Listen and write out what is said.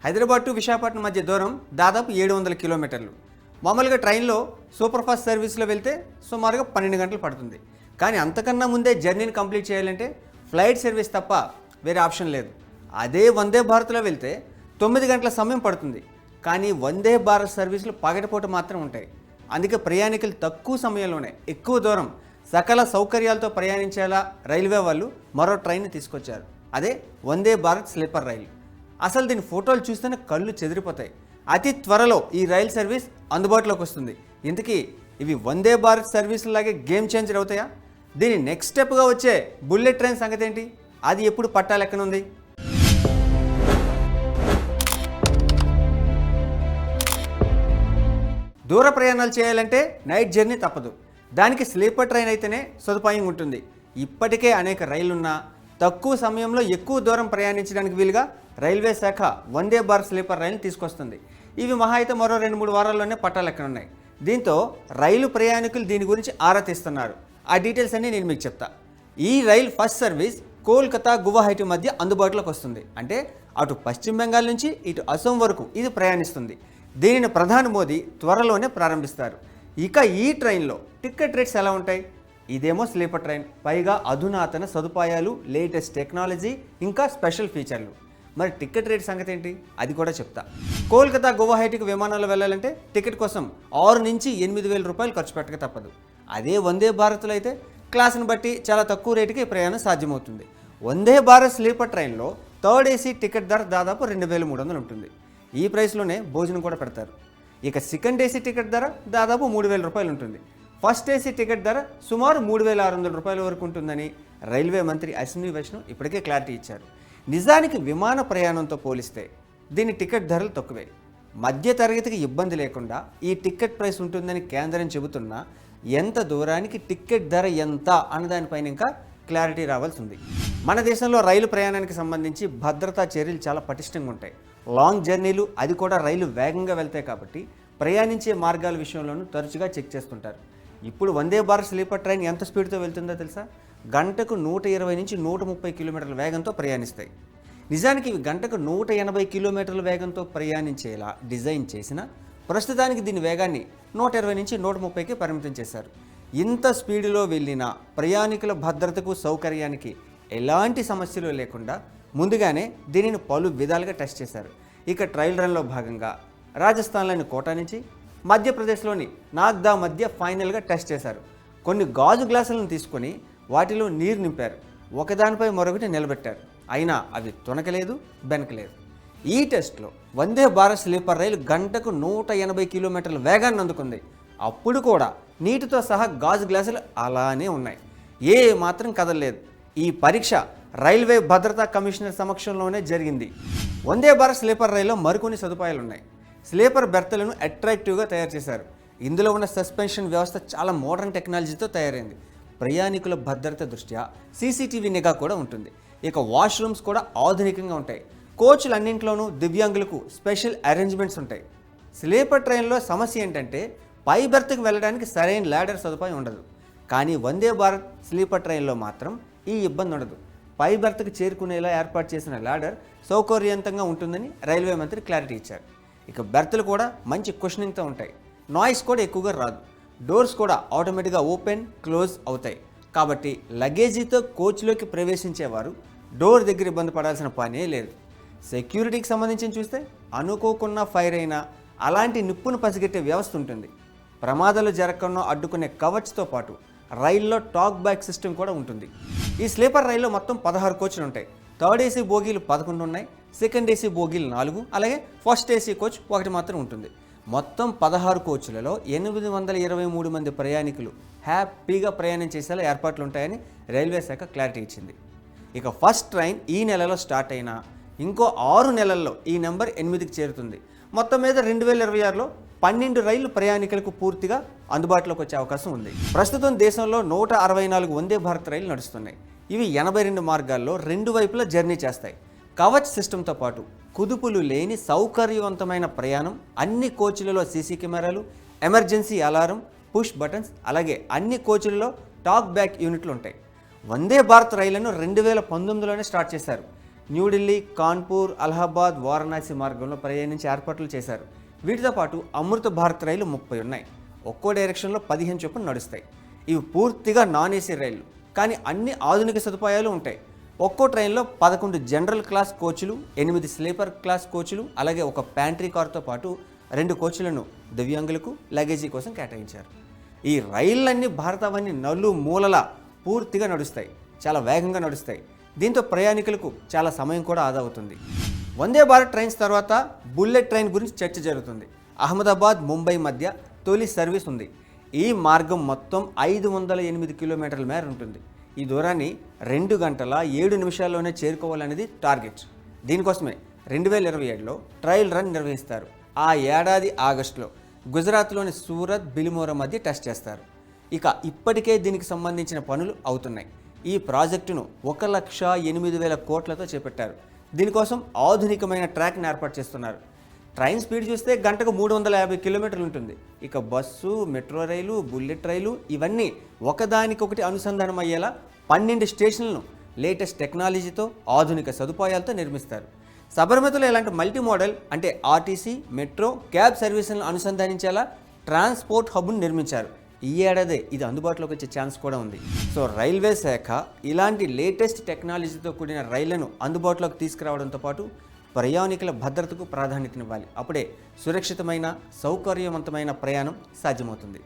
Hyderabad to Visakhapatnam మధ్య దూరం దాదాపు 700 కిలోమీటర్లు. మామూలుగా ట్రైన్లో సూపర్ ఫాస్ట్ సర్వీస్లో వెళ్తే సుమారుగా 12 గంటలు పడుతుంది. కానీ అంతకన్నా ముందే జర్నీని కంప్లీట్ చేయాలంటే ఫ్లైట్ సర్వీస్ తప్ప వేరే ఆప్షన్ లేదు. అదే వందే భారత్లో వెళ్తే 9 గంటల సమయం పడుతుంది. కానీ వందే భారత్ సర్వీసులు పగటిపూట మాత్రం ఉంటాయి. అందుకే ప్రయాణికులు తక్కువ సమయంలోనే ఎక్కువ దూరం సకల సౌకర్యాలతో ప్రయాణించేలా రైల్వే వాళ్ళు మరో ట్రైన్ని తీసుకొచ్చారు. అదే వందే భారత్ స్లీపర్ రైలు. అసలు దీని ఫోటోలు చూస్తేనే కళ్ళు చెదిరిపోతాయి. అతి త్వరలో ఈ రైలు సర్వీస్ అందుబాటులోకి వస్తుంది. ఇంతకీ ఇవి వందే భారత్ సర్వీసులాగే గేమ్ చేంజర్ అవుతాయా? దీని నెక్స్ట్ స్టెప్గా వచ్చే బుల్లెట్ ట్రైన్ సంగతి ఏంటి? అది ఎప్పుడు పట్టాలెక్కనుంది? దూర ప్రయాణాలు చేయాలంటే నైట్ జర్నీ తప్పదు. దానికి స్లీపర్ ట్రైన్ అయితేనే సదుపాయం ఉంటుంది. ఇప్పటికే అనేక రైళ్లున్నా తక్కువ సమయంలో ఎక్కువ దూరం ప్రయాణించడానికి వీలుగా రైల్వే శాఖ వందే భారత్ స్లీపర్ రైలు తీసుకొస్తుంది. ఇవి మహా అయితే మరో 2-3 వారాల్లోనే పట్టాలెక్కనున్నాయి. దీంతో రైలు ప్రయాణికులు దీని గురించి ఆరా తీస్తున్నారు. ఆ డీటెయిల్స్ అన్నీ నేను మీకు చెప్తా. ఈ రైలు ఫస్ట్ సర్వీస్ కోల్కతా గువాహటి మధ్య అందుబాటులోకి వస్తుంది. అంటే అటు పశ్చిమ బెంగాల్ నుంచి ఇటు అసోం వరకు ఇది ప్రయాణిస్తుంది. దీనిని ప్రధాని మోదీ త్వరలోనే ప్రారంభిస్తారు. ఇక ఈ ట్రైన్లో టికెట్ రేట్స్ ఎలా ఉంటాయి? ఇదేమో స్లీపర్ ట్రైన్, పైగా అధునాతన సదుపాయాలు, లేటెస్ట్ టెక్నాలజీ, ఇంకా స్పెషల్ ఫీచర్లు. మరి టికెట్ రేట్ సంగతి ఏంటి? అది కూడా చెప్తా. కోల్కతా గువాహటికి విమానంలో వెళ్ళాలంటే టికెట్ కోసం 6 నుంచి 8,000 రూపాయలు ఖర్చు పెట్టక తప్పదు. అదే వందే భారత్లో అయితే క్లాస్ని బట్టి చాలా తక్కువ రేటుకి ప్రయాణం సాధ్యమవుతుంది. వందే భారత్ స్లీపర్ ట్రైన్లో థర్డ్ ఏసీ టికెట్ ధర దాదాపు 2,300 ఉంటుంది. ఈ ప్రైస్లోనే భోజనం కూడా పెడతారు. ఇక సెకండ్ ఏసీ టికెట్ ధర దాదాపు 3,000 రూపాయలు ఉంటుంది. ఫస్ట్ ఏసీ టికెట్ ధర సుమారు 3,600 రూపాయల వరకు ఉంటుందని రైల్వే మంత్రి అశ్విని వైష్ణవ్ ఇప్పటికే క్లారిటీ ఇచ్చారు. నిజానికి విమాన ప్రయాణంతో పోలిస్తే దీని టికెట్ ధరలు తక్కువే. మధ్య తరగతికి ఇబ్బంది లేకుండా ఈ టికెట్ ప్రైస్ ఉంటుందని కేంద్రం చెబుతున్నా ఎంత దూరానికి టికెట్ ధర ఎంత అన్నదానిపైన ఇంకా క్లారిటీ రావాల్సి ఉంది. మన దేశంలో రైలు ప్రయాణానికి సంబంధించి భద్రతా చర్యలు చాలా పటిష్టంగా ఉంటాయి. లాంగ్ జర్నీలు, అది కూడా రైలు వేగంగా వెళ్తాయి కాబట్టి ప్రయాణించే మార్గాల విషయంలోనూ తరచుగా చెక్ చేస్తుంటారు. ఇప్పుడు వందే భారత్ స్లీపర్ ట్రైన్ ఎంత స్పీడ్తో వెళ్తుందో తెలుసా? గంటకు 120 నుంచి 130 కిలోమీటర్ల వేగంతో ప్రయాణిస్తాయి. నిజానికి ఇవి గంటకు 180 కిలోమీటర్ల వేగంతో ప్రయాణించేలా డిజైన్ చేసిన ప్రస్తుతానికి దీని వేగాన్ని 120 నుంచి 130కి పరిమితం చేశారు. ఇంత స్పీడ్లో వెళ్ళిన ప్రయాణికుల భద్రతకు, సౌకర్యానికి ఎలాంటి సమస్యలు లేకుండా ముందుగానే దీనిని పలు విధాలుగా టెస్ట్ చేశారు. ఇక ట్రయల్ రన్లో భాగంగా రాజస్థాన్లోని కోటా నుంచి మధ్యప్రదేశ్లోని నాగ్దా మధ్య ఫైనల్గా టెస్ట్ చేశారు. కొన్ని గాజు గ్లాసులను తీసుకొని వాటిలో నీరు నింపారు. ఒకదానిపై మరొకటి నిలబెట్టారు. అయినా అవి తొనకలేదు, బెనకలేదు. ఈ టెస్ట్లో వందే భారత్ స్లీపర్ రైలు గంటకు 180 కిలోమీటర్ల వేగాన్ని అందుకుంది. అప్పుడు కూడా నీటితో సహా గాజు గ్లాసులు అలానే ఉన్నాయి, ఏ మాత్రం కదలలేదు. ఈ పరీక్ష రైల్వే భద్రతా కమిషనర్ సమక్షంలోనే జరిగింది. వందే భారత్ స్లీపర్ రైల్లో మరికొన్ని సదుపాయాలు ఉన్నాయి. స్లీపర్ బెర్త్లను అట్రాక్టివ్గా తయారు చేశారు. ఇందులో ఉన్న సస్పెన్షన్ వ్యవస్థ చాలా మోడర్న్ టెక్నాలజీతో తయారైంది. ప్రయాణికుల భద్రత దృష్ట్యా సీసీటీవీ నిఘా కూడా ఉంటుంది. ఇక వాష్రూమ్స్ కూడా ఆధునికంగా ఉంటాయి. కోచ్లన్నింటిలోనూ దివ్యాంగులకు స్పెషల్ అరేంజ్మెంట్స్ ఉంటాయి. స్లీపర్ ట్రైన్లో సమస్య ఏంటంటే పై బెర్త్కి వెళ్ళడానికి సరైన ల్యాడర్ సదుపాయం ఉండదు. కానీ వందే భారత్ స్లీపర్ ట్రైన్లో మాత్రం ఈ ఇబ్బంది ఉండదు. పై బెర్త్కి చేరుకునేలా ఏర్పాటు చేసిన ల్యాడర్ సౌకర్యవంతంగా ఉంటుందని రైల్వే మంత్రి క్లారిటీ ఇచ్చారు. ఇక బెర్త్లు కూడా మంచి కుషనింగ్తో ఉంటాయి. నాయిస్ కూడా ఎక్కువగా రాదు. డోర్స్ కూడా ఆటోమేటిక్గా ఓపెన్, క్లోజ్ అవుతాయి. కాబట్టి లగేజీతో కోచ్లోకి ప్రవేశించేవారు డోర్ దగ్గర ఇబ్బంది పడాల్సిన పనే లేదు. సెక్యూరిటీకి సంబంధించి చూస్తే అనుకోకుండా ఫైర్ అయినా అలాంటి నిప్పును పసిగట్టే వ్యవస్థ ఉంటుంది. ప్రమాదాలు జరగకుండా అడ్డుకునే కవచ్తో పాటు రైల్లో టాక్ బ్యాక్ సిస్టమ్ కూడా ఉంటుంది. ఈ స్లీపర్ రైల్లో మొత్తం 16 కోచ్లు ఉంటాయి. థర్డ్ ఏసీ బోగీలు 11 ఉన్నాయి. సెకండ్ ఏసీ బోగీలు 4, అలాగే ఫస్ట్ ఏసీ కోచ్ 1 మాత్రం ఉంటుంది. మొత్తం 16 కోచ్లలో 823 మంది ప్రయాణికులు హ్యాపీగా ప్రయాణం చేసేలా ఏర్పాట్లు ఉంటాయని రైల్వే శాఖ క్లారిటీ ఇచ్చింది. ఇక ఫస్ట్ ట్రైన్ ఈ నెలలో స్టార్ట్ అయినా ఇంకో 6 నెలల్లో ఈ నెంబర్ 8కి చేరుతుంది. మొత్తం మీద 2026లో 12 రైళ్లు ప్రయాణికులకు పూర్తిగా అందుబాటులోకి వచ్చే అవకాశం ఉంది. ప్రస్తుతం దేశంలో 164 వందే భారత్ రైళ్లు నడుస్తున్నాయి. ఇవి 82 మార్గాల్లో 2 వైపులా జర్నీ చేస్తాయి. కవచ్ సిస్టంతో పాటు కుదుపులు లేని సౌకర్యవంతమైన ప్రయాణం, అన్ని కోచ్లలో సీసీ కెమెరాలు, ఎమర్జెన్సీ అలారం, పుష్ బటన్స్, అలాగే అన్ని కోచ్లలో టాక్ బ్యాక్ యూనిట్లు ఉంటాయి. వందే భారత్ రైళ్లను 2019లోనే స్టార్ట్ చేశారు. న్యూఢిల్లీ, కాన్పూర్, అలహాబాద్, వారణాసి మార్గంలో ప్రయాణించే ఏర్పాట్లు చేశారు. వీటితో పాటు అమృత భారత్ రైలు 30 ఉన్నాయి. ఒక్కో డైరెక్షన్లో 15 చొప్పున నడుస్తాయి. ఇవి పూర్తిగా నాన్ ఏసీ రైళ్లు, కానీ అన్ని ఆధునిక సదుపాయాలు ఉంటాయి. ఒక్కో ట్రైన్లో 11 జనరల్ క్లాస్ కోచ్లు, 8 స్లీపర్ క్లాస్ కోచ్లు, అలాగే ఒక ప్యాంట్రీ కార్తో పాటు 2 కోచ్లను దివ్యాంగులకు, లగేజీ కోసం కేటాయించారు. ఈ రైళ్లన్నీ భారతావని నలుమూలల పూర్తిగా నడుస్తాయి, చాలా వేగంగా నడుస్తాయి. దీంతో ప్రయాణికులకు చాలా సమయం కూడా ఆదా అవుతుంది. వందే భారత్ ట్రైన్స్ తర్వాత బుల్లెట్ ట్రైన్ గురించి చర్చ జరుగుతుంది. అహ్మదాబాద్, ముంబై మధ్య తొలి సర్వీస్ ఉంది. ఈ మార్గం మొత్తం 508 కిలోమీటర్ల మేర ఉంటుంది. ఈ దూరాన్ని 2 గంటల 7 నిమిషాల్లోనే చేరుకోవాలనేది టార్గెట్. దీనికోసమే 2027లో ట్రయల్ రన్ నిర్వహిస్తారు. ఆ ఏడాది ఆగస్టులో గుజరాత్లోని సూరత్, బిలిమోరా మధ్య టెస్ట్ చేస్తారు. ఇక ఇప్పటికే దీనికి సంబంధించిన పనులు అవుతున్నాయి. ఈ ప్రాజెక్టును 1,08,000 కోట్లతో చేపట్టారు. దీనికోసం ఆధునికమైన ట్రాక్ని ఏర్పాటు చేస్తున్నారు. ట్రైన్ స్పీడ్ చూస్తే గంటకు 350 కిలోమీటర్లు ఉంటుంది. ఇక బస్సు, మెట్రో రైలు, బుల్లెట్ రైలు ఇవన్నీ ఒకదానికొకటి అనుసంధానం అయ్యేలా 12 స్టేషన్లను లేటెస్ట్ టెక్నాలజీతో, ఆధునిక సదుపాయాలతో నిర్మిస్తారు. సబర్మతిలో ఇలాంటి మల్టీ మోడల్ అంటే ఆర్టీసీ, మెట్రో, క్యాబ్ సర్వీసులను అనుసంధానించేలా ట్రాన్స్పోర్ట్ హబ్ను నిర్మించారు. ఈ ఏడాదే ఇది అందుబాటులోకి వచ్చే ఛాన్స్ కూడా ఉంది. సో రైల్వే శాఖ ఇలాంటి లేటెస్ట్ టెక్నాలజీతో కూడిన రైళ్లను అందుబాటులోకి తీసుకురావడంతో పాటు ప్రయాణికుల భద్రతకు ప్రాధాన్యతనివ్వాలి. అప్పుడే సురక్షితమైన, సౌకర్యవంతమైన ప్రయాణం సాధ్యమవుతుంది.